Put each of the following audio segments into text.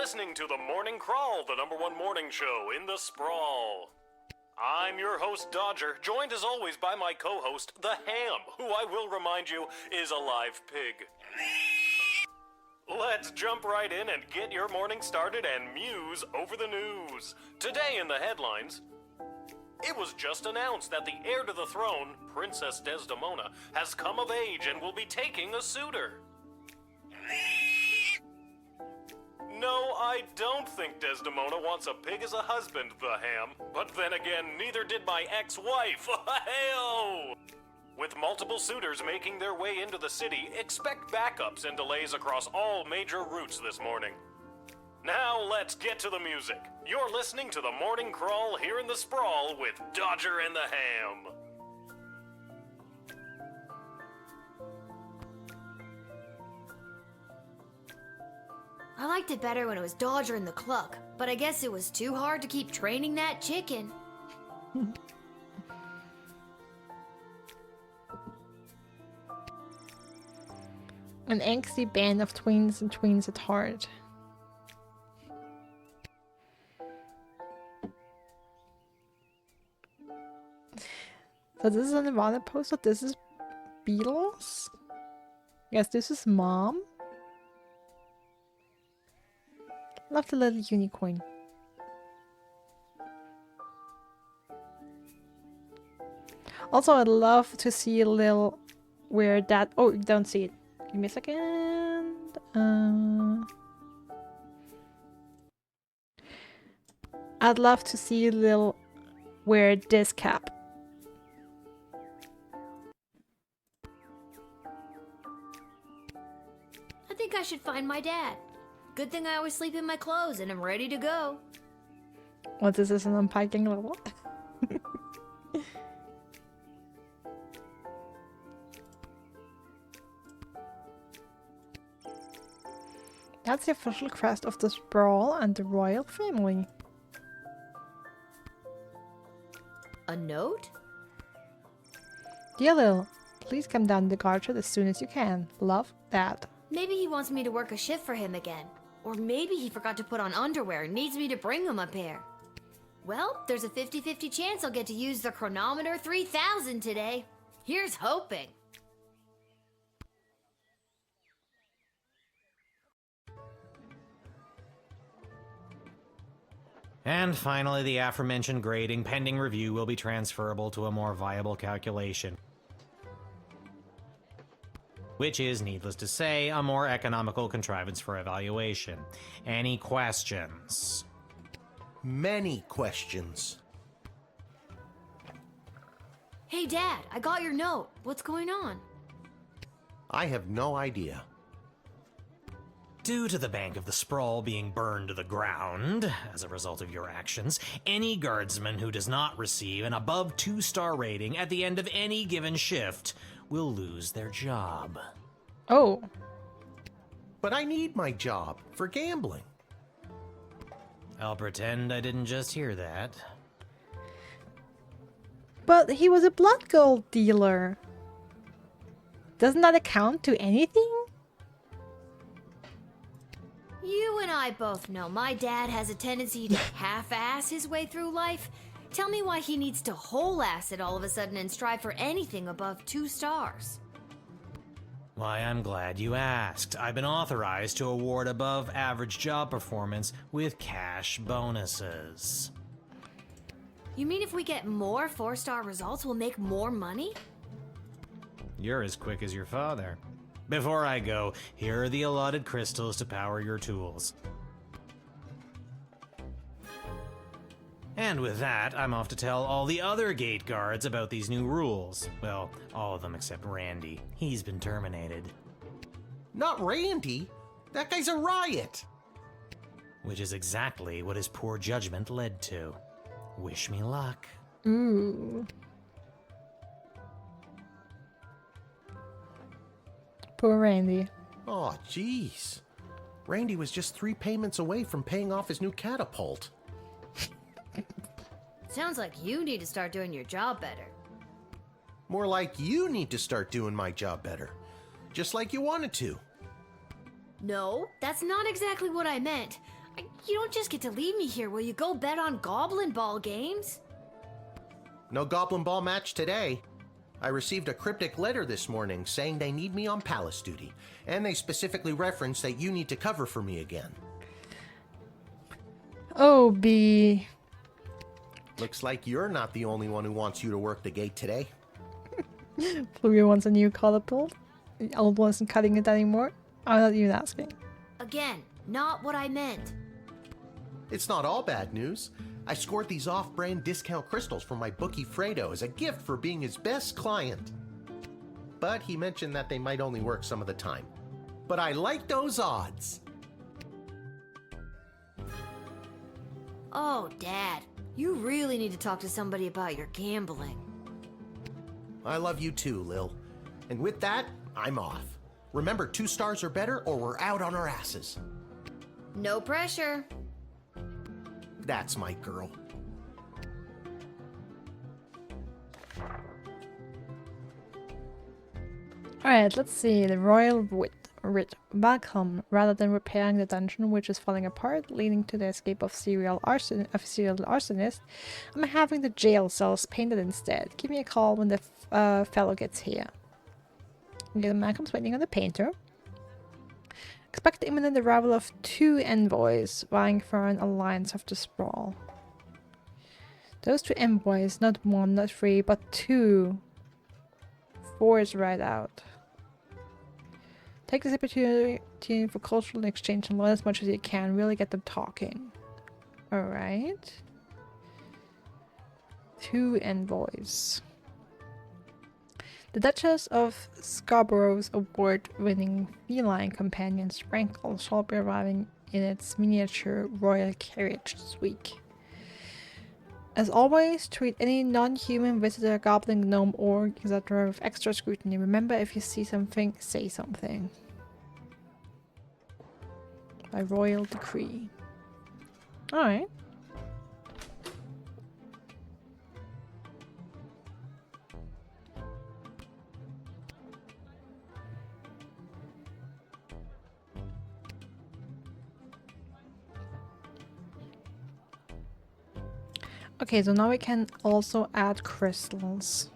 listening to The Morning Crawl, the #1 morning show in the sprawl. I'm your host, Dodger, joined as always by my co-host, The Ham, who I will remind you is a live pig. Let's jump right in and get your morning started and muse over the news. Today in the headlines, it was just announced that the heir to the throne, Princess Desdemona, has come of age and will be taking a suitor. No, I don't think Desdemona wants a pig as a husband, The Ham. But then again, neither did my ex-wife. Hey-oh! With multiple suitors making their way into the city, expect backups and delays across all major routes this morning. Now let's get to the music. You're listening to The Morning Crawl here in the Sprawl with Dodger and the Ham. I liked it better when it was Dodger and the Cluck, but I guess it was too hard to keep training that chicken. An angsty band of twins and twins at heart. So this is a Nirvana poster. This is Beatles. Yes, this is Mom. Love the little unicorn. Also, I'd love to see Lil wear that. Oh, you don't see it. Give me a second. I'd love to see Lil wear this cap. I think I should find my dad. Good thing I always sleep in my clothes and I'm ready to go. What is this, an unpacking level? That's the official crest of the Sprawl and the royal family. A note? Dear Lil, please come down to the guard shed as soon as you can. Love, Dad. Maybe he wants me to work a shift for him again. Or maybe he forgot to put on underwear and needs me to bring him a pair. Well, there's a 50-50 chance I'll get to use the Chronometer 3000 today. Here's hoping. And finally, the aforementioned grading pending review will be transferable to a more viable calculation. Which is, needless to say, a more economical contrivance for evaluation. Any questions? Many questions. Hey, Dad, I got your note. What's going on? I have no idea. Due to the Bank of the Sprawl being burned to the ground as a result of your actions, any guardsman who does not receive an above 2-star rating at the end of any given shift will lose their job. Oh. But I need my job for gambling. I'll pretend I didn't just hear that. But he was a blood gold dealer. Doesn't that account to anything? You and I both know my dad has a tendency to half-ass his way through life. Tell me why he needs to whole-ass it all of a sudden and strive for anything above 2 stars. Why, I'm glad you asked. I've been authorized to award above-average job performance with cash bonuses. You mean if we get more 4-star results, we'll make more money? You're as quick as your father. Before I go, here are the allotted crystals to power your tools. And with that, I'm off to tell all the other gate guards about these new rules. Well, all of them except Randy. He's been terminated. Not Randy. That guy's a riot. Which is exactly what his poor judgment led to. Wish me luck. Ooh. Poor Randy. Oh, jeez. Randy was just 3 payments away from paying off his new catapult. Sounds like you need to start doing your job better. More like you need to start doing my job better. Just like you wanted to. No, that's not exactly what I meant. You don't just get to leave me here. Will you go bet on Goblin Ball games? No Goblin Ball match today. I received a cryptic letter this morning saying they need me on palace duty, and they specifically referenced that you need to cover for me again. Oh, B. Looks like you're not the only one who wants you to work the gate today. Fluey wants a new catapult. The old one isn't cutting it anymore. I'm not even asking. Again, not what I meant. It's not all bad news. I scored these off-brand discount crystals from my bookie Fredo as a gift for being his best client. But he mentioned that they might only work some of the time. But I like those odds. Oh, Dad, you really need to talk to somebody about your gambling. I love you too, Lil. And with that, I'm off. Remember, 2 stars or better or we're out on our asses. No pressure. That's my girl. Alright, let's see. The Royal Writ. Welcome. Rather than repairing the dungeon, which is falling apart, leading to the escape of serial arsonist, I'm having the jail cells painted instead. Give me a call when the fellow gets here. Okay, the man comes waiting on the painter. Expect the imminent arrival of 2 envoys vying for an alliance of the sprawl. Those 2 envoys, not 1, not 3, but 2. 4 is right out. Take this opportunity for cultural exchange and learn as much as you can. Really get them talking. Alright. 2 envoys. The Duchess of Scarborough's award-winning feline companion Sprankle shall be arriving in its miniature royal carriage this week. As always, treat any non-human visitor, goblin, gnome, orc, etc. with extra scrutiny. Remember, if you see something, say something. By royal decree. Alright. Okay, so now we can also add crystals.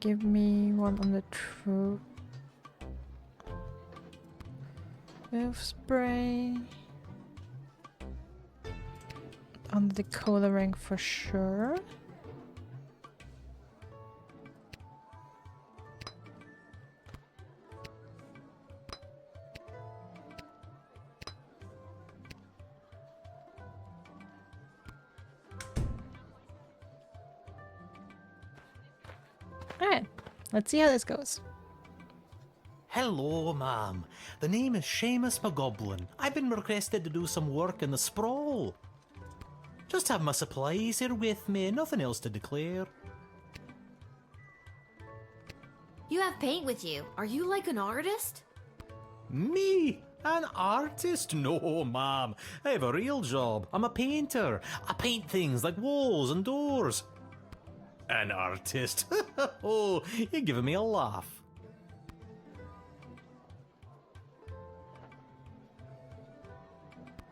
Give me one on the true move spray. On the coloring for sure. Alright, let's see how this goes. Hello, ma'am. The name is Seamus McGoblin. I've been requested to do some work in the sprawl. Just have my supplies here with me, nothing else to declare. You have paint with you. Are you like an artist? Me? An artist? No, ma'am. I have a real job. I'm a painter. I paint things like walls and doors. An artist? Oh, you're giving me a laugh.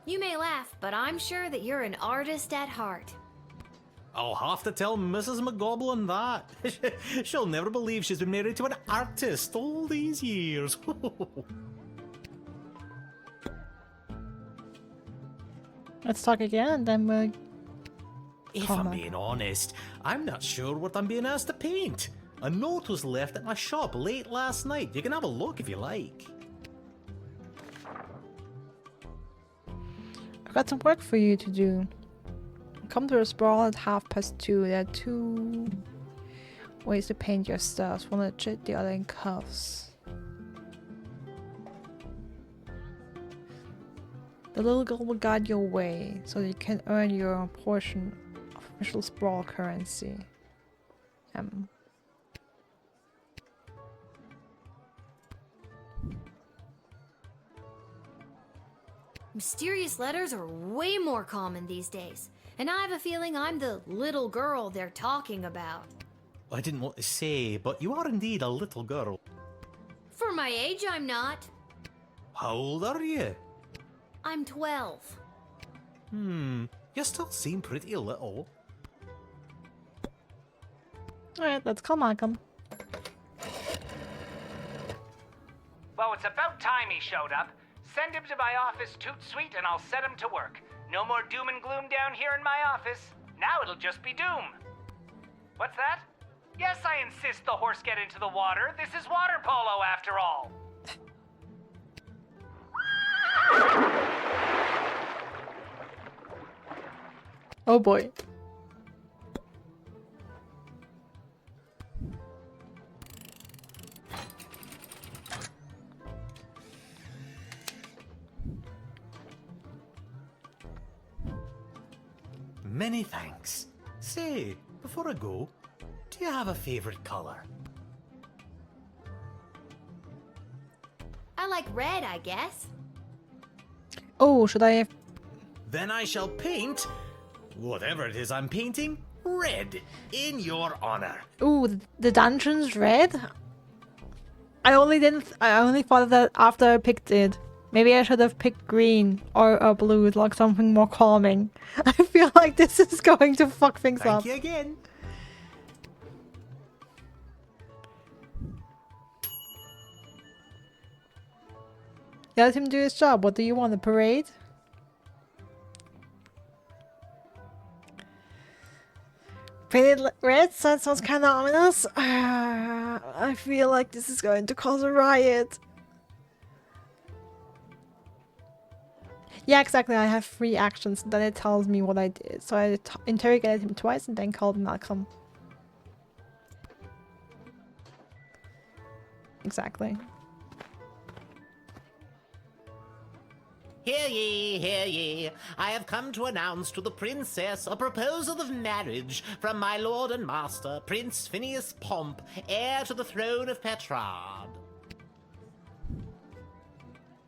You may laugh, but I'm sure that you're an artist at heart. I'll have to tell Mrs. McGoblin that. She'll never believe she's been married to an artist all these years. Let's talk again and then we'll... If I'm being honest, I'm not sure what I'm being asked to paint. A note was left at my shop late last night. You can have a look if you like. I've got some work for you to do. Come to the sprawl at 2:30. There are 2 ways to paint your stuff. One legit, the other in cuffs. The little girl will guide your way so that you can earn your portion of official sprawl currency. Mysterious letters are way more common these days, and I have a feeling I'm the little girl they're talking about. I didn't want to say, but you are indeed a little girl. For my age, I'm not. How old are you? I'm 12. You still seem pretty little. Alright, let's call Malcolm. Well, it's about time he showed up. Send him to my office toot sweet and I'll set him to work. No more doom and gloom down here in my office. Now it'll just be doom. What's that? Yes, I insist the horse get into the water. This is water polo after all. Oh boy. Many thanks. Say, before I go, do you have a favorite color? I like red, I guess. Oh, should I... Then I shall paint, whatever it is I'm painting, red, in your honor. Ooh, the dungeon's red? I only thought of that after I picked it. Maybe I should have picked green or blue, like something more calming. I feel like this is going to fuck things up. Thank you again. Let him do his job. What do you want, a parade? Painted red? That sounds kind of ominous. I feel like this is going to cause a riot. Yeah, exactly. I have 3 actions, then it tells me what I did. So I interrogated him twice and then called Malcolm. Exactly. Hear ye, hear ye. I have come to announce to the princess a proposal of marriage from my lord and master, Prince Phineas Pomp, heir to the throne of Petrard.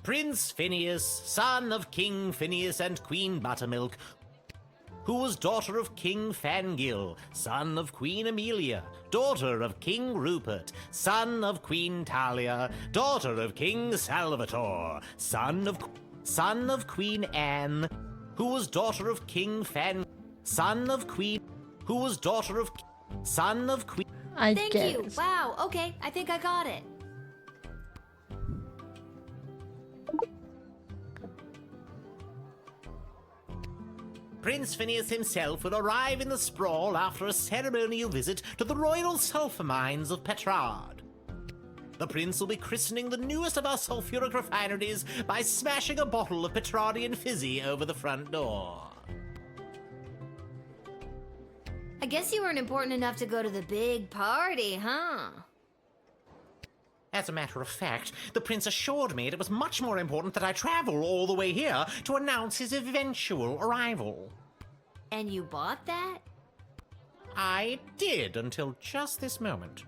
Prince Phineas, son of King Phineas and Queen Buttermilk, who was daughter of King Fangil, son of Queen Amelia, daughter of King Rupert, son of Queen Talia, daughter of King Salvatore, son of Queen Anne, who was daughter of King son of Queen, who was daughter of son of Queen. Thank you. Wow, okay, I think I got it. Prince Phineas himself will arrive in the sprawl after a ceremonial visit to the royal sulphur mines of Petrard. The prince will be christening the newest of our sulphuric refineries by smashing a bottle of Petrardian fizzy over the front door. I guess you weren't important enough to go to the big party, huh? As a matter of fact, the prince assured me it was much more important that I travel all the way here to announce his eventual arrival. And you bought that? I did until just this moment.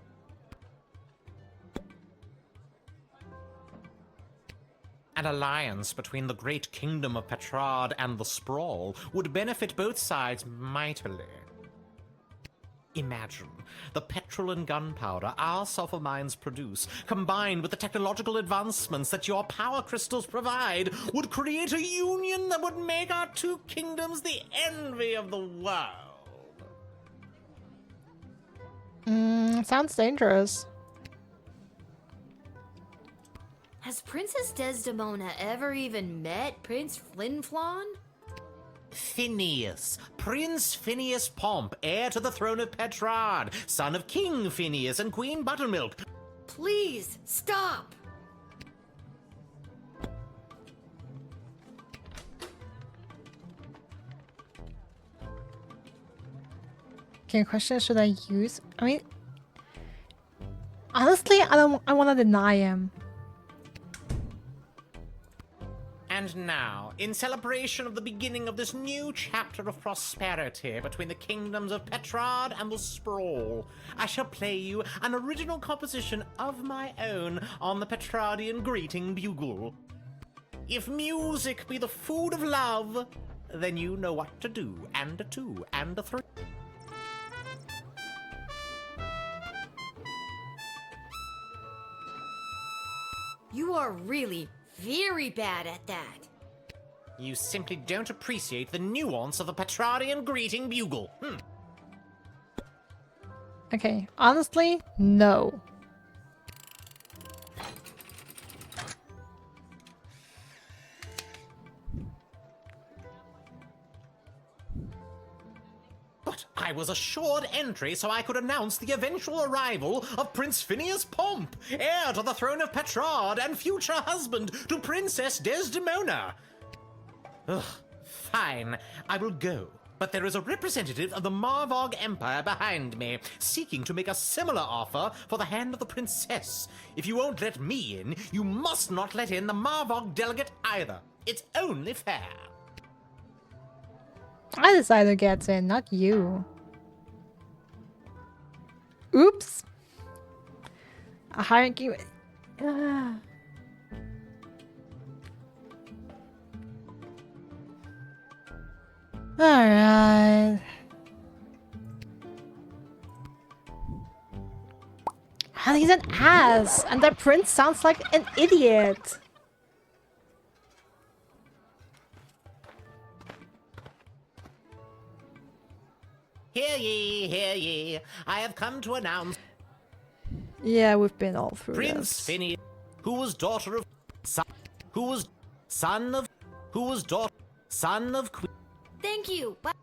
An alliance between the great kingdom of Petrard and the Sprawl would benefit both sides mightily. Imagine the petrol and gunpowder our sulfur mines produce, combined with the technological advancements that your power crystals provide, would create a union that would make our two kingdoms the envy of the world. Sounds dangerous. Has Princess Desdemona ever even met Prince Flinflon? Phineas, Prince Phineas Pomp, heir to the throne of Petrard, son of King Phineas and Queen Buttermilk. Please, stop! Okay, question, should I use... I mean... Honestly, I want to deny him. And now, in celebration of the beginning of this new chapter of prosperity between the kingdoms of Petrard and the Sprawl, I shall play you an original composition of my own on the Petrardian greeting bugle. If music be the food of love, then you know what to do, and a 2, and a 3. You are really very bad at that. You simply don't appreciate the nuance of a Petrardian greeting bugle. Okay, honestly, no. But I was assured entry so I could announce the eventual arrival of Prince Phineas Pomp, heir to the throne of Petrard and future husband to Princess Desdemona. Ugh, fine, I will go. But there is a representative of the Marvog Empire behind me, seeking to make a similar offer for the hand of the princess. If you won't let me in, you must not let in the Marvog delegate either. It's only fair. I decide who gets in, not you. Oops. A hierarchy. Alright. And he's an ass, and the prince sounds like an idiot. Hear ye, hear ye. I have come to announce Yeah, we've been all through Prince this. Phineas, who was daughter of son of Queen. Thank you. But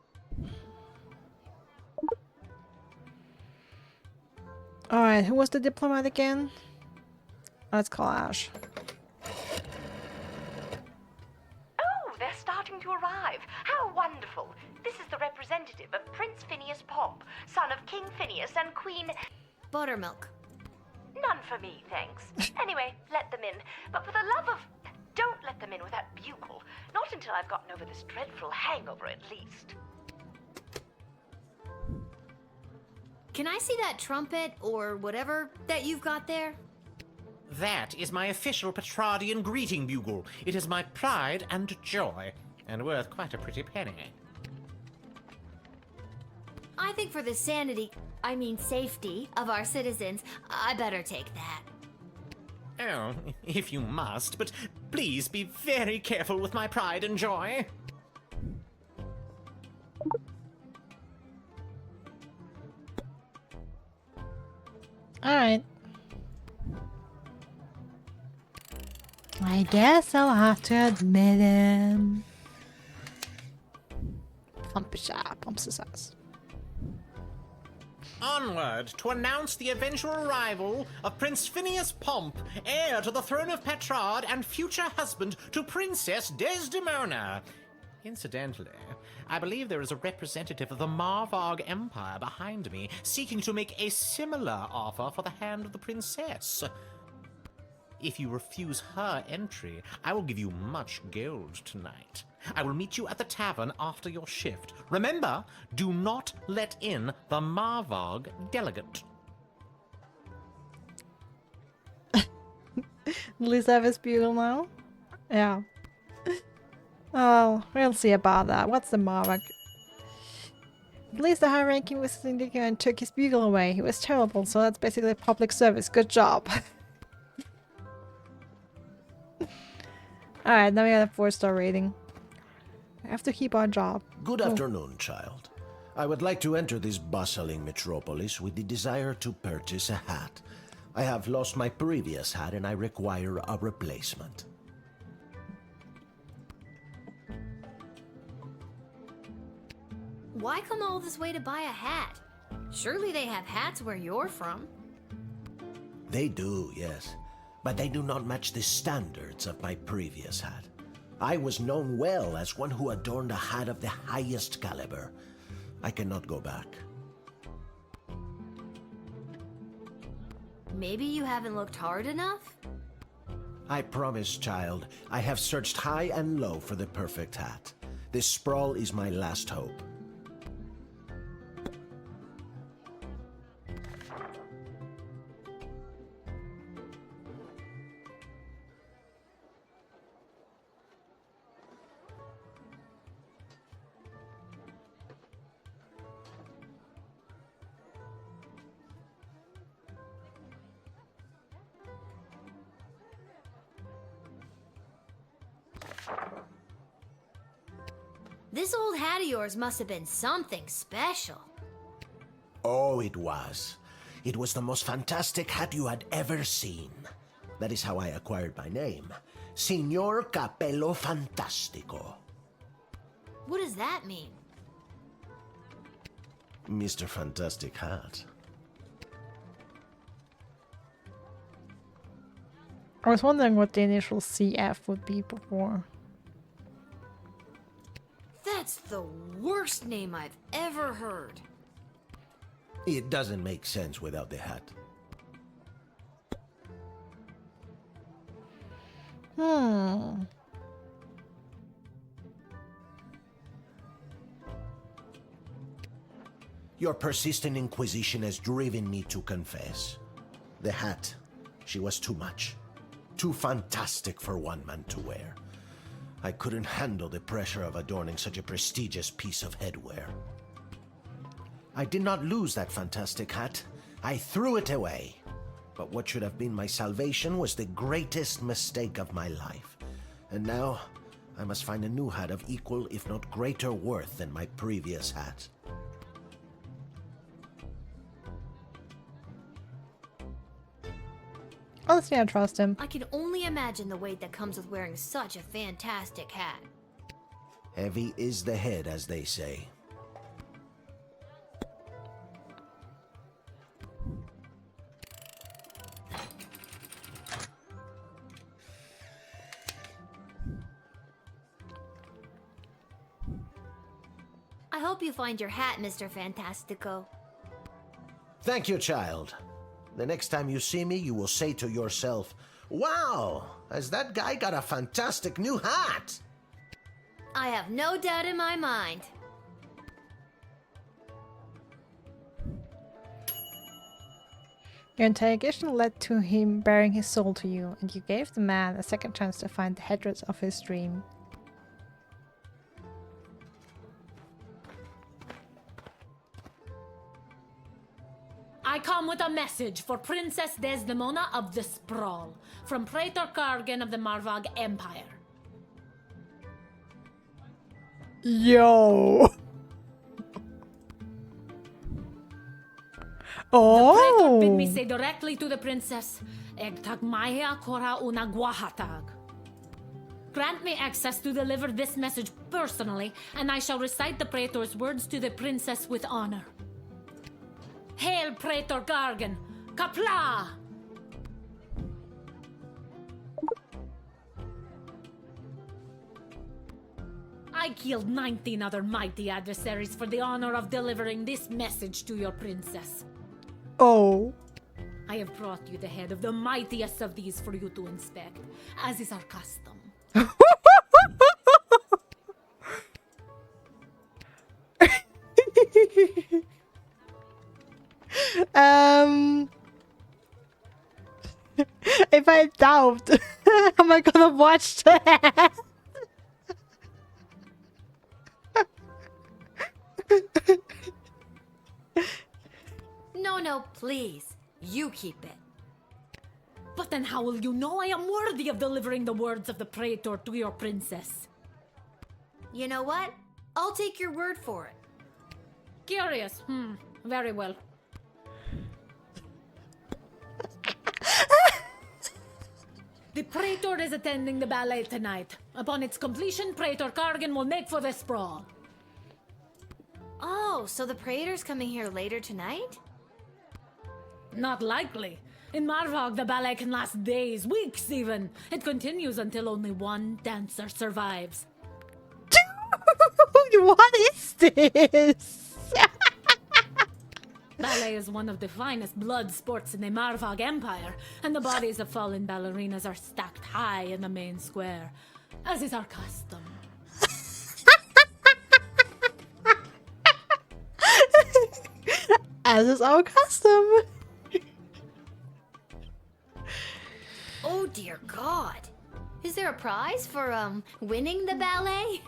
Alright, who was the diplomat again? Let's call Ash. Oh, they're starting to arrive. How wonderful. This is the representative of Prince Phineas Pomp, son of King Phineas and Queen... buttermilk. None for me, thanks. Anyway, let them in. But for the love of... don't let them in with that bugle. Not until I've gotten over this dreadful hangover, at least. Can I see that trumpet or whatever that you've got there? That is my official Petrardian greeting bugle. It is my pride and joy, and worth quite a pretty penny. I think for the safety of our citizens, I better take that. Oh, if you must, but please be very careful with my pride and joy. Alright. I guess I'll have to admit him. Pump's ass. Onward to announce the eventual arrival of Prince Phineas Pomp, heir to the throne of Petrard and future husband to Princess Desdemona. Incidentally, I believe there is a representative of the Marvog Empire behind me, seeking to make a similar offer for the hand of the princess. If you refuse her entry, I will give you much gold tonight. I will meet you at the tavern after your shift. Remember, do not let in the Marvog delegate. At least I have his bugle now. Yeah. Oh, we'll see about that. What's the Marvak? At least the high-ranking was syndicate and took his bugle away. He was terrible, so that's basically public service. Good job. Alright, now we got a 4-star rating. I have to keep our job. Good afternoon, child. I would like to enter this bustling metropolis with the desire to purchase a hat. I have lost my previous hat and I require a replacement. Why come all this way to buy a hat? Surely they have hats where you're from. They do, yes. But they do not match the standards of my previous hat. I was known well as one who adorned a hat of the highest caliber. I cannot go back. Maybe you haven't looked hard enough? I promise, child, I have searched high and low for the perfect hat. This sprawl is my last hope. This old hat of yours must have been something special. Oh, it was. It was the most fantastic hat you had ever seen. That is how I acquired my name. Signor Capello Fantastico. What does that mean? Mr. Fantastic Hat. I was wondering what the initial CF would be before. That's the worst name I've ever heard. It doesn't make sense without the hat. Your persistent inquisition has driven me to confess. The hat, she was too much. Too fantastic for one man to wear. I couldn't handle the pressure of adorning such a prestigious piece of headwear. I did not lose that fantastic hat. I threw it away. But what should have been my salvation was the greatest mistake of my life. And now, I must find a new hat of equal, if not greater worth than my previous hat. Honestly, I trust him. I can only imagine the weight that comes with wearing such a fantastic hat. Heavy is the head, as they say. I hope you find your hat, Mr. Fantastico. Thank you, child. The next time you see me, you will say to yourself, "Wow, has that guy got a fantastic new hat?" I have no doubt in my mind. Your interrogation led to him bearing his soul to you, and you gave the man a second chance to find the headdress of his dream. I come with a message for Princess Desdemona of the Sprawl, from Praetor Kargan of the Marvog Empire. Yo! The Praetor bid Oh! me say directly to the princess, Egtag Maya Kora una Guahatag. Grant me access to deliver this message personally, and I shall recite the Praetor's words to the princess with honor. Hail, Praetor Gargan! Kapla! I killed 19 other mighty adversaries for the honor of delivering this message to your princess. Oh. I have brought you the head of the mightiest of these for you to inspect, as is our custom. If I doubt, am I gonna watch that? No, please. You keep it. But then how will you know I am worthy of delivering the words of the Praetor to your princess? You know what? I'll take your word for it. Curious. Very well. The Praetor is attending the ballet tonight. Upon its completion, Praetor Kargan will make for the sprawl. Oh, so the Praetor's coming here later tonight? Not likely. In Marvog, the ballet can last days, weeks even. It continues until only one dancer survives. What is this? Ballet is one of the finest blood sports in the Marvog Empire, and the bodies of fallen ballerinas are stacked high in the main square, as is our custom. As is our custom. Oh dear God. Is there a prize for, winning the ballet?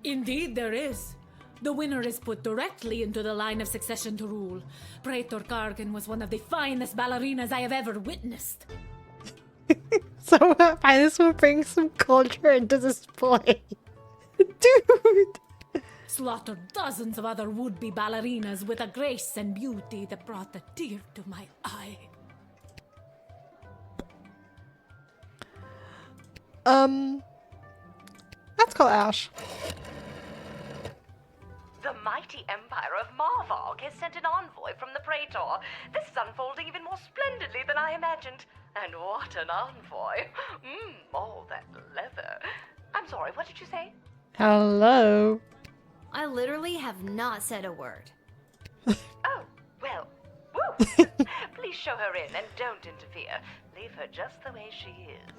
Indeed there is. The winner is put directly into the line of succession to rule. Praetor Kargan was one of the finest ballerinas I have ever witnessed. So finally will bring some culture into this play. Dude! Slaughtered dozens of other would-be ballerinas with a grace and beauty that brought a tear to my eye. Let's call Ash. The mighty empire of Marvog has sent an envoy from the Praetor. This is unfolding even more splendidly than I imagined. And what an envoy. All that leather. I'm sorry, what did you say? Hello. I literally have not said a word. Oh, well, woo. Please show her in and don't interfere. Leave her just the way she is.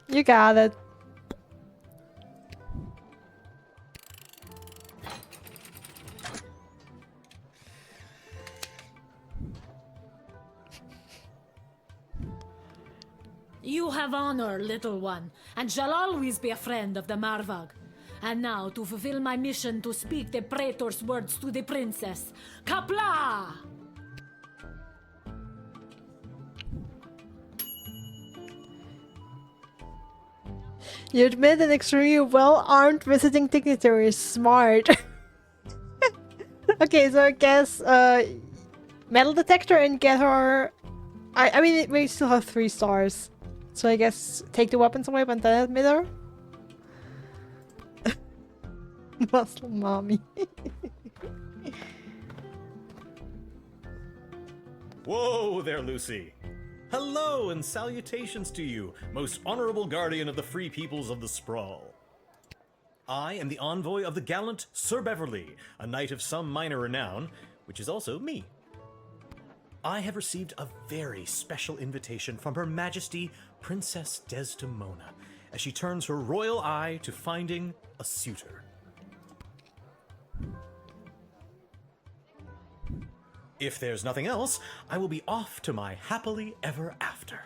You got it. You have honor, little one, and shall always be a friend of the Marvag. And now, to fulfill my mission to speak the Praetor's words to the princess. Kapla! You admit an extremely well-armed visiting dignitary is smart. Okay, so I guess metal detector and get her. I mean, we still have 3 stars, so I guess take the weapons away and then admit her. Muslim mommy. Whoa there, Lucy. Hello and salutations to you, most honorable guardian of the free peoples of the Sprawl. I am the envoy of the gallant Sir Beverly, a knight of some minor renown, which is also me. I have received a very special invitation from Her Majesty Princess Desdemona, as she turns her royal eye to finding a suitor. If there's nothing else, I will be off to my happily ever after.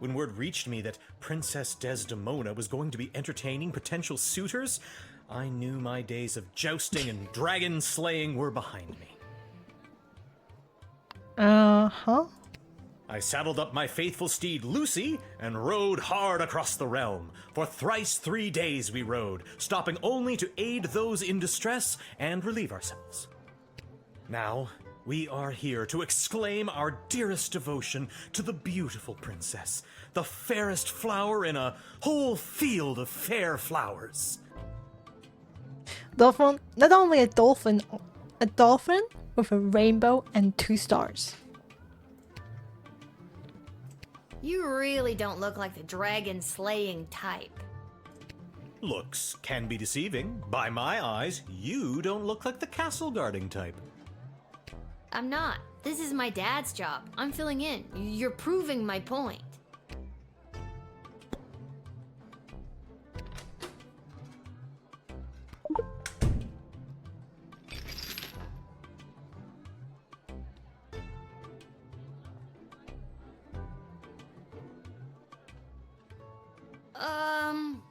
When word reached me that Princess Desdemona was going to be entertaining potential suitors, I knew my days of jousting and dragon slaying were behind me. Uh-huh. I saddled up my faithful steed Lucy and rode hard across the realm. For thrice 3 days we rode, stopping only to aid those in distress and relieve ourselves. Now, we are here to exclaim our dearest devotion to the beautiful princess, the fairest flower in a whole field of fair flowers. Dolphin, not only a dolphin with a rainbow and 2 stars. You really don't look like the dragon slaying type. Looks can be deceiving. By my eyes, you don't look like the castle guarding type. I'm not. This is my dad's job. I'm filling in. You're proving my point.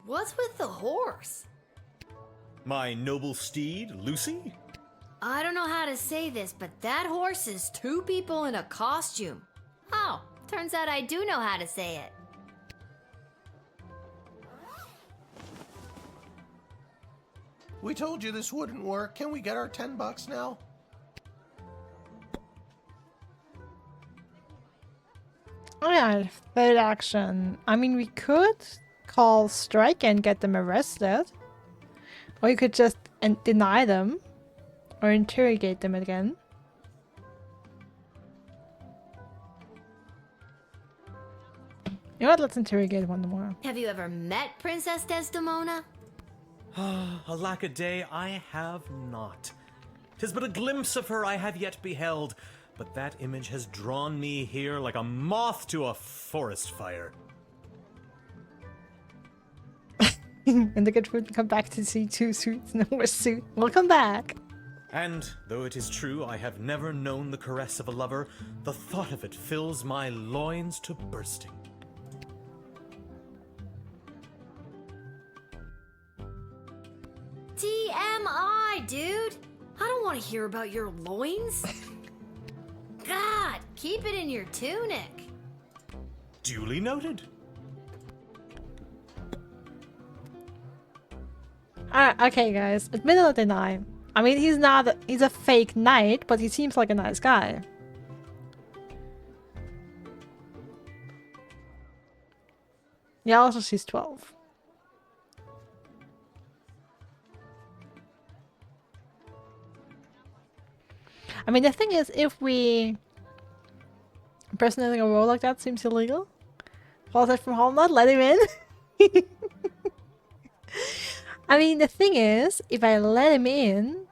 What's with the horse? My noble steed, Lucy? I don't know how to say this, but that horse is 2 people in a costume. Oh, turns out I do know how to say it. We told you this wouldn't work. Can we get our $10 now? Oh yeah, third action. I mean, we could call strike and get them arrested. Or you could just deny them. Or interrogate them again. You know what? Let's interrogate one more. Have you ever met Princess Desdemona? Alack a day, I have not. 'Tis but a glimpse of her I have yet beheld, but that image has drawn me here like a moth to a forest fire. And the good would come back to see 2 suits, no more suit. Welcome back. And, though it is true I have never known the caress of a lover, the thought of it fills my loins to bursting. TMI, dude! I don't want to hear about your loins. God, keep it in your tunic. Duly noted. Okay, guys. Middle of the night. I mean, he's a fake knight, but he seems like a nice guy. Yeah, also she's 12. I mean, the thing is, if we impersonating a role like that seems illegal. Falls out from home, not let him in. I mean, the thing is, if I let him in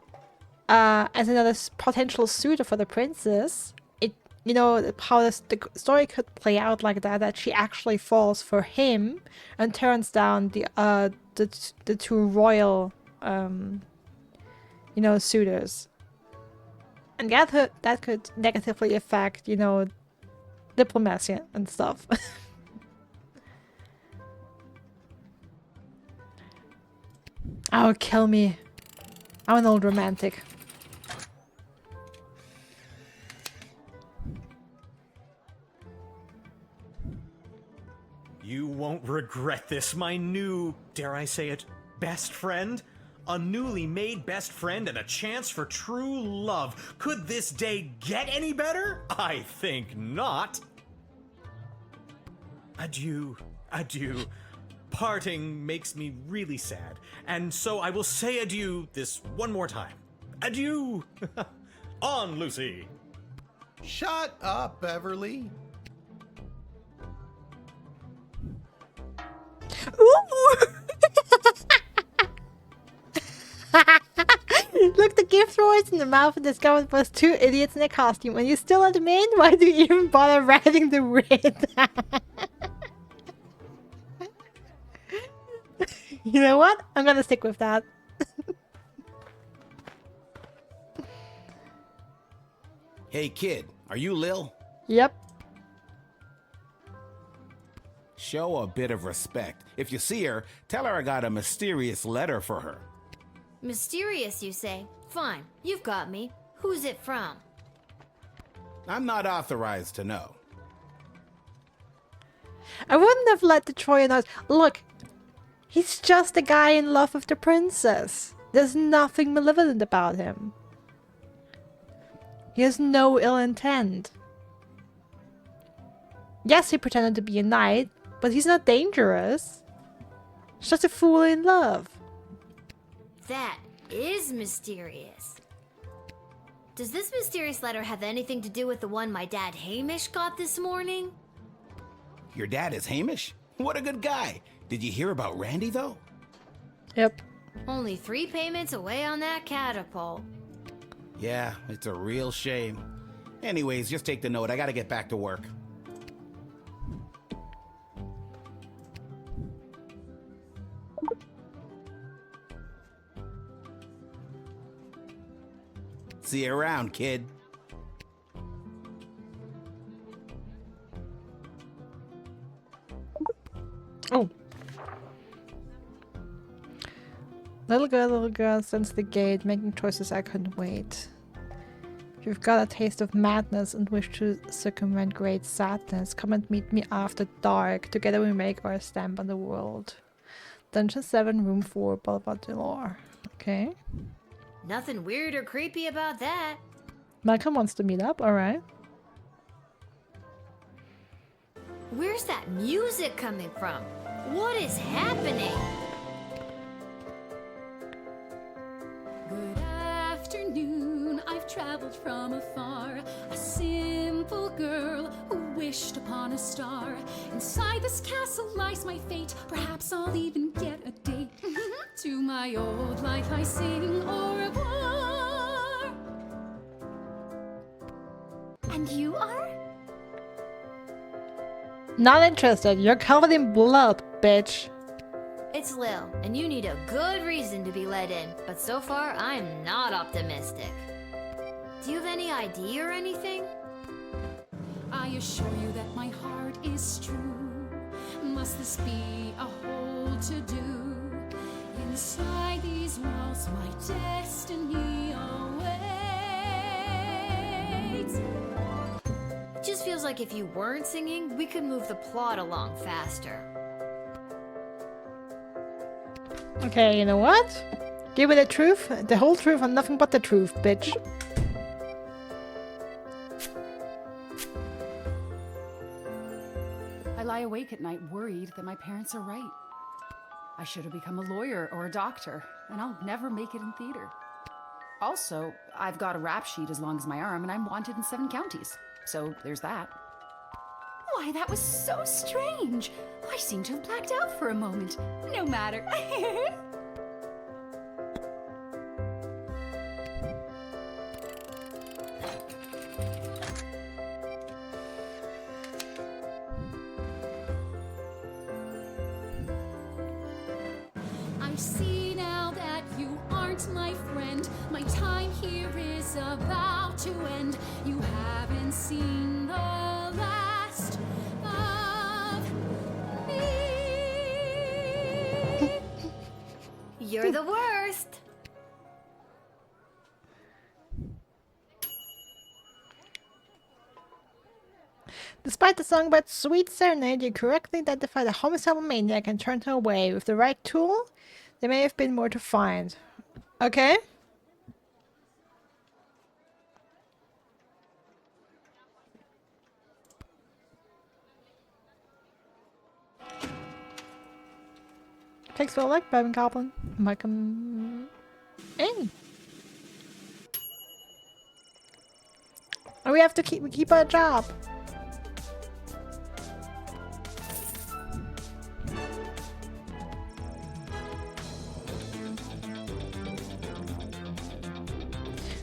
as another potential suitor for the princess, it, you know, how the story could play out like that, that she actually falls for him and turns down the two royal, you know, suitors. And that could negatively affect, you know, diplomacy and stuff. Oh, kill me. I'm an old romantic. You won't regret this, my new, dare I say it, best friend? A newly made best friend and a chance for true love. Could this day get any better? I think not. Adieu, adieu. Parting makes me really sad, and so I will say adieu this one more time. Adieu! On, Lucy! Shut up, Beverly. Ooh! Look, the gift thrower's in the mouth and discovered was two idiots in a costume. And you still at the main? Why do you even bother writing the writ? You know what? I'm gonna stick with that. Hey kid, are you Lil? Yep. Show a bit of respect. If you see her, tell her I got a mysterious letter for her. Mysterious, you say? Fine, you've got me. Who's it from? I'm not authorized to know. I wouldn't have let the Trojanus. Look, he's just a guy in love with the princess. There's nothing malevolent about him. He has no ill intent. Yes, he pretended to be a knight, but he's not dangerous. He's just a fool in love. That is mysterious. Does this mysterious letter have anything to do with the one my dad Hamish got this morning? Your dad is Hamish? What a good guy. Did you hear about Randy, though? Yep. Only 3 payments away on that catapult. Yeah, it's a real shame. Anyways, just take the note. I gotta get back to work. See you around, kid. Oh. Little girl stands at the gate, making choices I couldn't wait. You've got a taste of madness and wish to circumvent great sadness. Come and meet me after dark. Together we make our stamp on the world. Dungeon 7, Room 4, Boulevard Delore. Okay. Nothing weird or creepy about that. Malcolm wants to meet up, alright. Where's that music coming from? What is happening? Good afternoon, I've traveled from afar. A simple girl who wished upon a star. Inside this castle lies my fate. Perhaps I'll even get a date. To my old life I sing au revoir. And you are? Not interested. You're covered in blood, bitch. It's Lil, and you need a good reason to be let in, but so far I'm not optimistic. Do you have any ID or anything? I assure you that my heart is true. Must this be a whole to-do? Inside these walls my destiny awaits. It just feels like if you weren't singing, we could move the plot along faster. Okay, you know what? Give me the truth, the whole truth, and nothing but the truth, bitch. I lie awake at night worried that my parents are right. I should have become a lawyer or a doctor, and I'll never make it in theater. Also, I've got a rap sheet as long as my arm, and I'm wanted in 7 counties. So there's that. Why, that was so strange. I seem to have blacked out for a moment. No matter. I see now that you aren't my friend. My time here is about to end. You haven't seen the last of me. You're the worst. Despite the song about sweet serenade, you correctly identified a homicidal maniac and turned her away. With the right tool, there may have been more to find. Okay? Takes for a like, Baby Goblin. Might come in. And we have to keep our job.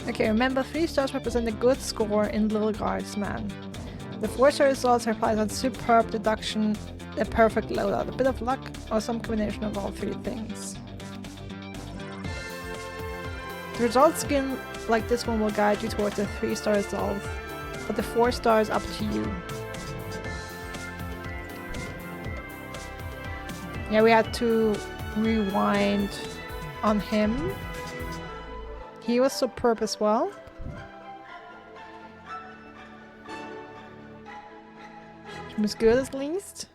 Okay, remember 3 stars represent a good score in Lil Guardsman. The 4-star results are applied on superb deduction, a perfect loadout, a bit of luck, or some combination of all 3 things. The results skin like this one will guide you towards a 3-star result, but the 4-star is up to you. Yeah, we had to rewind on him. He was superb as well. He was good at least.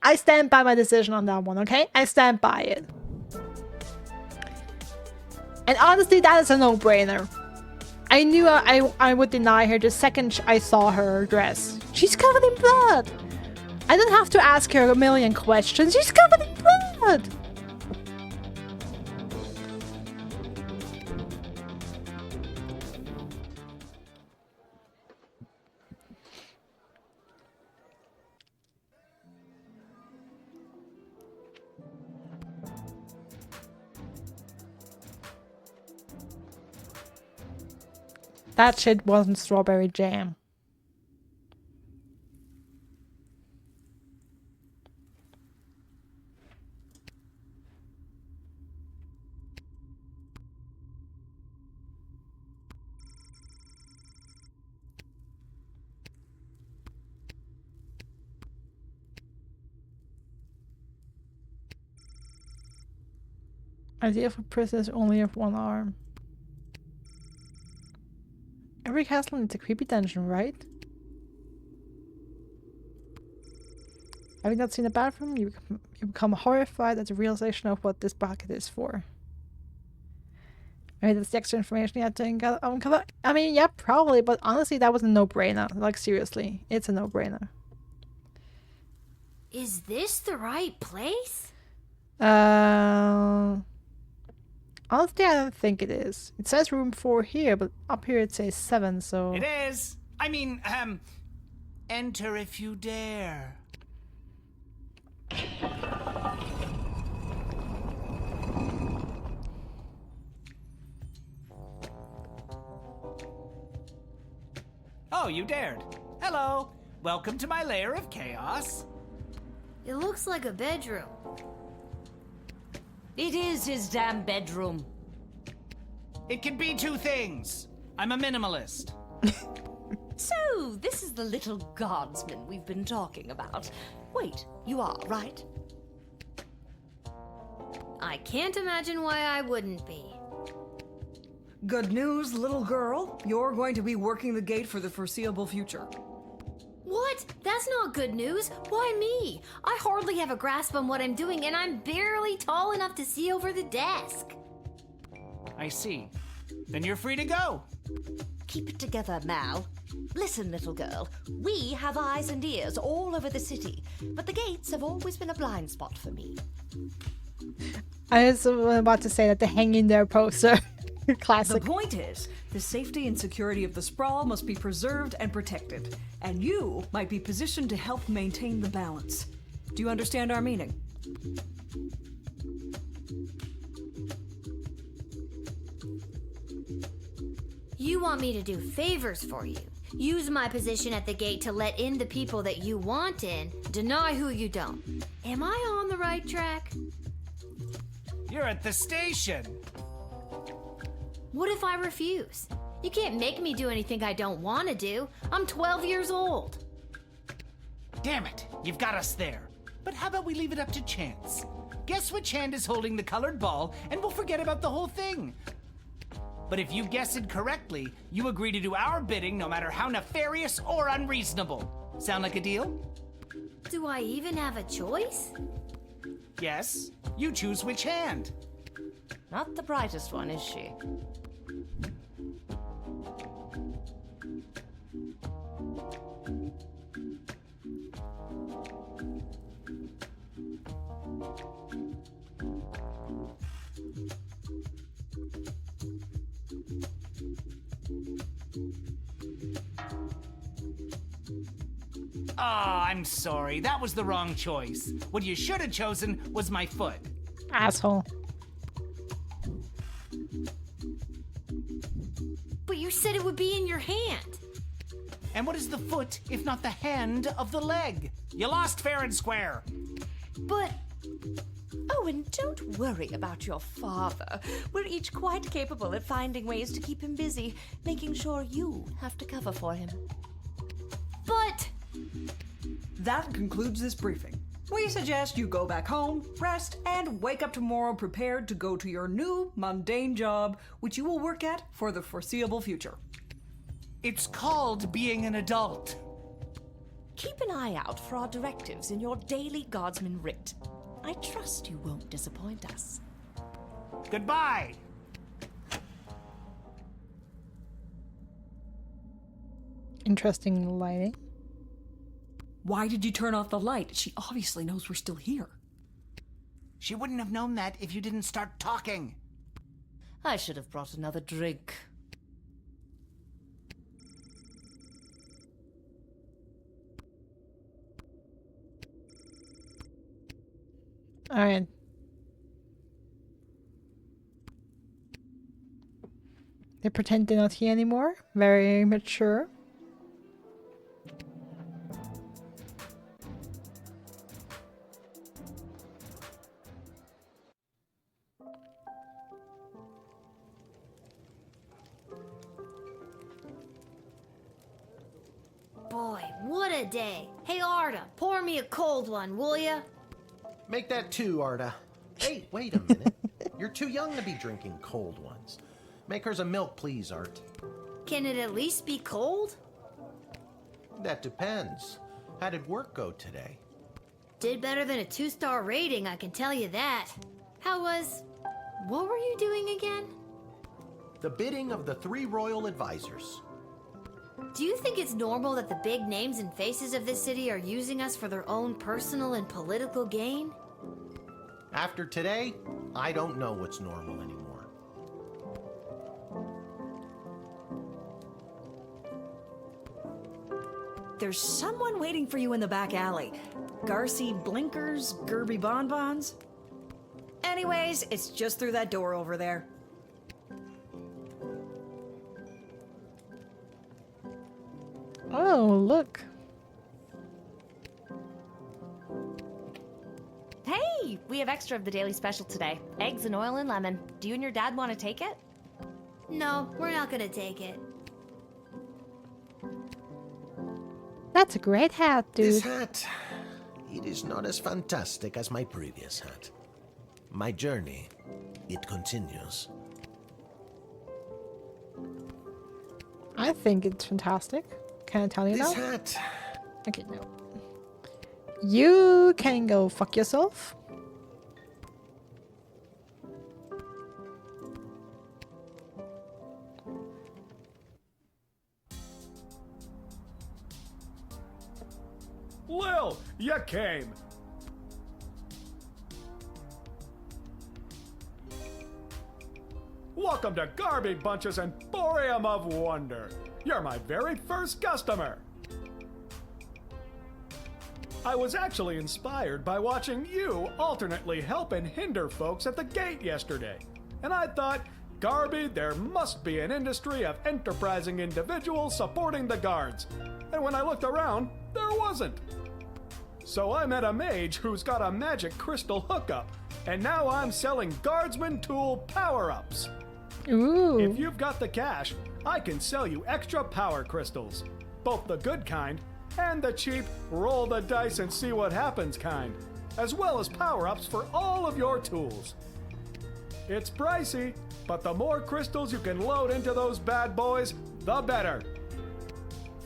I stand by my decision on that one, okay? I stand by it. And honestly, that is a no-brainer. I knew I would deny her the second I saw her dress. She's covered in blood! I don't have to ask her a million questions. She's covered in blood! That shit wasn't strawberry jam. Idea for prisoners only have 1 arm. Every castle needs a creepy dungeon, right? Having not seen a bathroom, you become horrified at the realization of what this bucket is for. Maybe that's the extra information you had to uncover. I mean, yeah, probably, but honestly, that was a no-brainer. Like, seriously, it's a no-brainer. Is this the right place? Honestly, I don't think it is. It says room 4 here, but up here it says 7, so... It is. I mean, enter if you dare. Oh, you dared. Hello. Welcome to my lair of chaos. It looks like a bedroom. It is his damn bedroom. It can be 2 things. I'm a minimalist. So, this is the little guardsman we've been talking about. Wait, you are, right? I can't imagine why I wouldn't be. Good news, little girl. You're going to be working the gate for the foreseeable future. What? What? That's not good news. Why me? I hardly have a grasp on what I'm doing, and I'm barely tall enough to see over the desk. I see. Then you're free to go. Keep it together, Mal. Listen, little girl, we have eyes and ears all over the city, but the gates have always been a blind spot for me. I was about to say that the hang in there poster. Classic. The point is, the safety and security of the sprawl must be preserved and protected, and you might be positioned to help maintain the balance. Do you understand our meaning? You want me to do favors for you. Use my position at the gate to let in the people that you want in, deny who you don't. Am I on the right track? You're at the station. What if I refuse? You can't make me do anything I don't want to do. I'm 12 years old. Damn it, you've got us there. But how about we leave it up to chance? Guess which hand is holding the colored ball, and we'll forget about the whole thing. But if you guess it correctly, you agree to do our bidding no matter how nefarious or unreasonable. Sound like a deal? Do I even have a choice? Yes. You choose which hand. Not the brightest one, is she? Ah, I'm sorry. That was the wrong choice. What you should have chosen was my foot. Asshole. But you said it would be in your hand. And what is the foot if not the hand of the leg? You lost fair and square. But... Oh, and don't worry about your father. We're each quite capable at finding ways to keep him busy, making sure you have to cover for him. But... That concludes this briefing. We suggest you go back home, rest, and wake up tomorrow prepared to go to your new mundane job, which you will work at for the foreseeable future. It's called being an adult. Keep an eye out for our directives in your daily Guardsman writ. I trust you won't disappoint us. Goodbye. Interesting lighting. Why did you turn off the light? She obviously knows we're still here. She wouldn't have known that if you didn't start talking. I should have brought another drink. Alright. They pretend they're not here anymore. Very mature. Boy, what a day. Hey, Arda, pour me a cold one, will ya? Make that two, Arda. Hey, wait a minute. You're too young to be drinking cold ones. Make hers a milk, please, Art. Can it at least be cold? That depends. How did work go today? Did better than a 2-star rating, I can tell you that. How was... What were you doing again? The bidding of the 3 royal advisors. Do you think it's normal that the big names and faces of this city are using us for their own personal and political gain? After today, I don't know what's normal anymore. There's someone waiting for you in the back alley. Garcy Blinkers, Gerby Bonbons. Anyways, it's just through that door over there. Oh, look. Hey, we have extra of the daily special today. Eggs and oil and lemon. Do you and your dad want to take it? No, we're not gonna take it. That's a great hat, dude. This hat, it is not as fantastic as my previous hat. My journey, it continues. I think it's fantastic. Can I tell you This that? hat, Okay, no. You can go fuck yourself. Lil, you came. Welcome to Garby Bunches Emporium of Wonder. You're my very first customer. I was actually inspired by watching you alternately help and hinder folks at the gate yesterday. And I thought, Garby, there must be an industry of enterprising individuals supporting the guards. And when I looked around, there wasn't. So I met a mage who's got a magic crystal hookup, and now I'm selling Guardsman tool power-ups. Ooh. If you've got the cash, I can sell you extra power crystals. Both the good kind and the cheap roll the dice and see what happens kind, as well as power-ups for all of your tools. It's pricey, but the more crystals you can load into those bad boys, the better.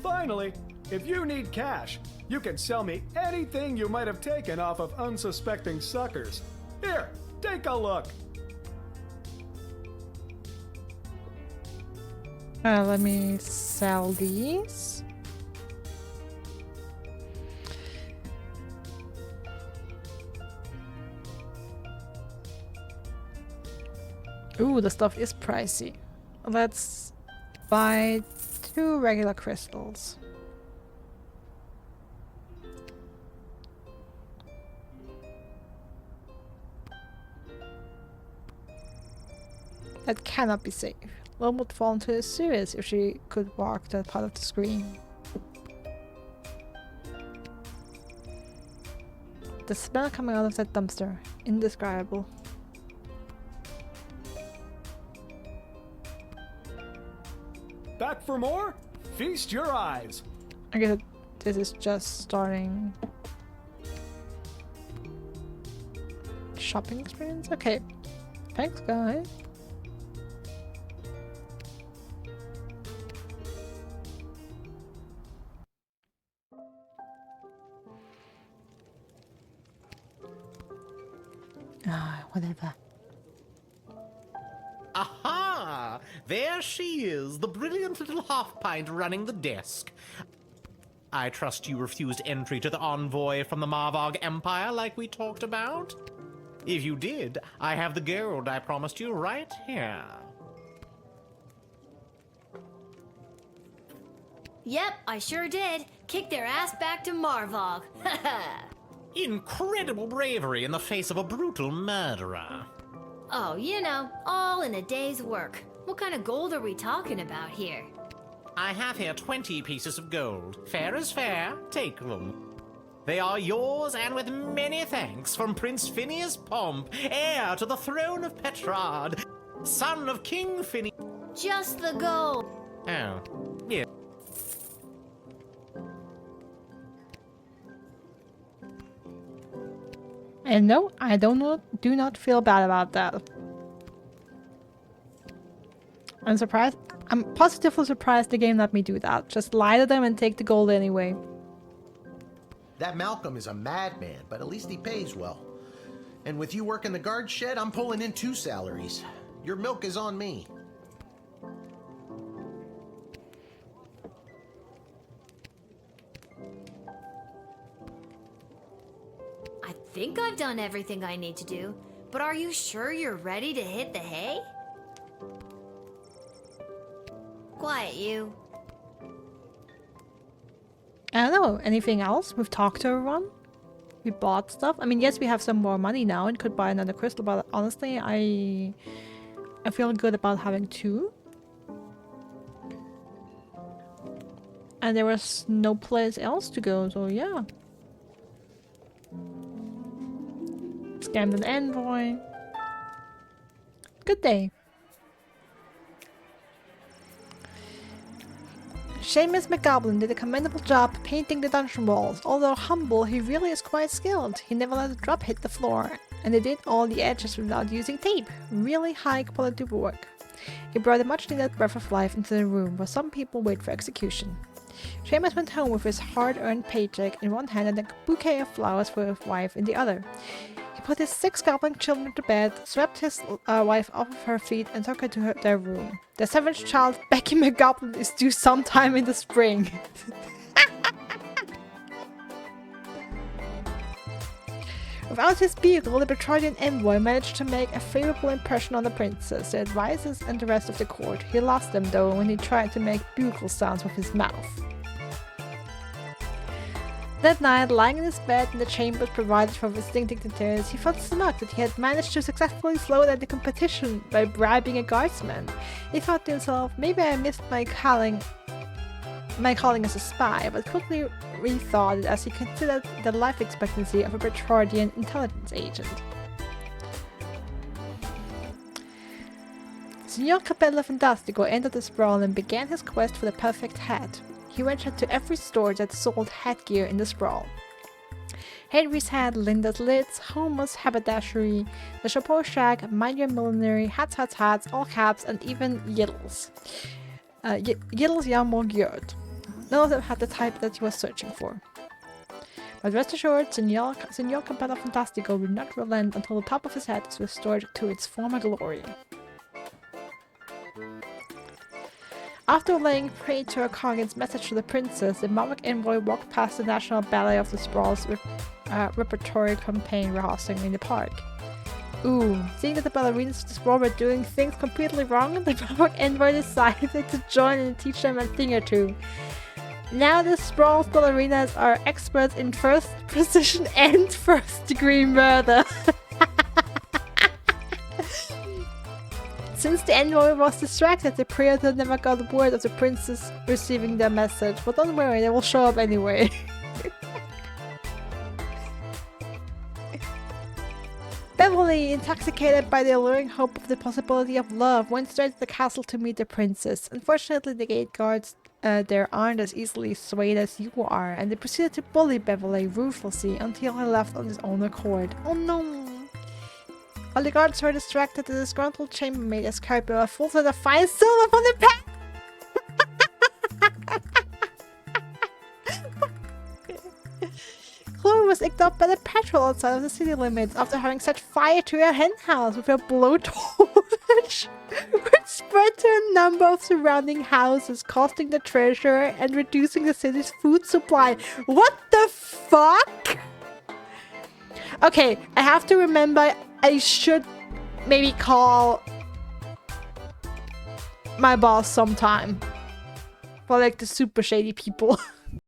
Finally, if you need cash, you can sell me anything you might have taken off of unsuspecting suckers. Here, take a look. Let me sell these. Ooh, the stuff is pricey. Let's buy 2 regular crystals. That cannot be safe. Lil would fall into the sewers if she could walk that part of the screen. The smell coming out of that dumpster, indescribable. Back for more? Feast your eyes. I guess this is just starting shopping experience. Okay, thanks guys. Whatever. Aha! There she is, the brilliant little half-pint running the desk. I trust you refused entry to the envoy from the Marvog Empire like we talked about? If you did, I have the gold I promised you right here. Yep, I sure did. Kick their ass back to Marvog. Incredible bravery in the face of a brutal murderer. Oh, you know, all in a day's work. What kind of gold are we talking about here? I have here 20 pieces of gold. Fair is fair. Take them. They are yours, and with many thanks from Prince Phineas Pomp, heir to the throne of Petrard, son of King Phineas. Just the gold. Oh, yeah. And no, I do not feel bad about that. I'm surprised. I'm positively surprised the game let me do that. Just lie to them and take the gold anyway. That Malcolm is a madman, but at least he pays well. And with you working the guard shed, I'm pulling in 2 salaries. Your milk is on me. I think I've done everything I need to do, but are you sure you're ready to hit the hay? Quiet, you. I don't know. Anything else? We've talked to everyone. We bought stuff. I mean, yes, we have some more money now and could buy another crystal, but honestly, I feel good about having 2. And there was no place else to go, so yeah. Scammed an envoy. Good day. Seamus McGoblin did a commendable job painting the dungeon walls. Although humble, he really is quite skilled. He never let a drop hit the floor, and he did all the edges without using tape. Really high quality work. He brought a much needed breath of life into the room where some people wait for execution. Seamus went home with his hard-earned paycheck in one hand and a bouquet of flowers for his wife in the other. He put his 6 goblin children to bed, swept his wife off of her feet, and took her to their room. Their 7th child, Becky McGoblin, is due sometime in the spring. Without his beagle, the Petrolian envoy managed to make a favorable impression on the princess, the advisors, and the rest of the court. He lost them, though, when he tried to make bugle sounds with his mouth. That night, lying in his bed in the chambers provided for visiting dignitaries, he felt smug that he had managed to successfully slow down the competition by bribing a guardsman. He thought to himself, maybe I missed my calling as a spy, but quickly rethought it as he considered the life expectancy of a Petrolian intelligence agent. Signor Capello Fantastico entered the sprawl and began his quest for the perfect hat. He ventured to every store that sold headgear in the sprawl. Henry's hat, Linda's lids, Homer's haberdashery, the Chapeau Shack, Mind Your Millinery, hats, all caps, and even Yiddles. Yiddles Yarmor Gjord. None of them had the type that he was searching for. But rest assured, Signor Capello Fantastico would not relent until the top of his head is restored to its former glory. After laying prey to Arkagan's message to the princess, the Maverick envoy walked past the National Ballet of the Sprawl's repertory campaign rehearsing in the park. Ooh, seeing that the ballerinas of the Sprawl were doing things completely wrong, the Maverick envoy decided to join and teach them a thing or two. Now the Sprawl's ballerinas are experts in first precision and first-degree murder. Since the envoy was distracted, the praetor never got word of the princess receiving their message, but don't worry, they will show up anyway. Beverly, intoxicated by the alluring hope of the possibility of love, went straight to the castle to meet the princess. Unfortunately, the gate guards there aren't as easily swayed as you are, and they proceeded to bully Beverly ruthlessly until he left on his own accord. Oh no! While the guards were distracted, the disgruntled chambermaid has carried a full set of fine silver from the pack. Chloe was egged up by the patrol outside of the city limits after having set fire to her hen house with a blowtorch, which spread to a number of surrounding houses, costing the treasurer and reducing the city's food supply. What the fuck? Okay, I have to remember I should maybe call my boss sometime for like the super shady people.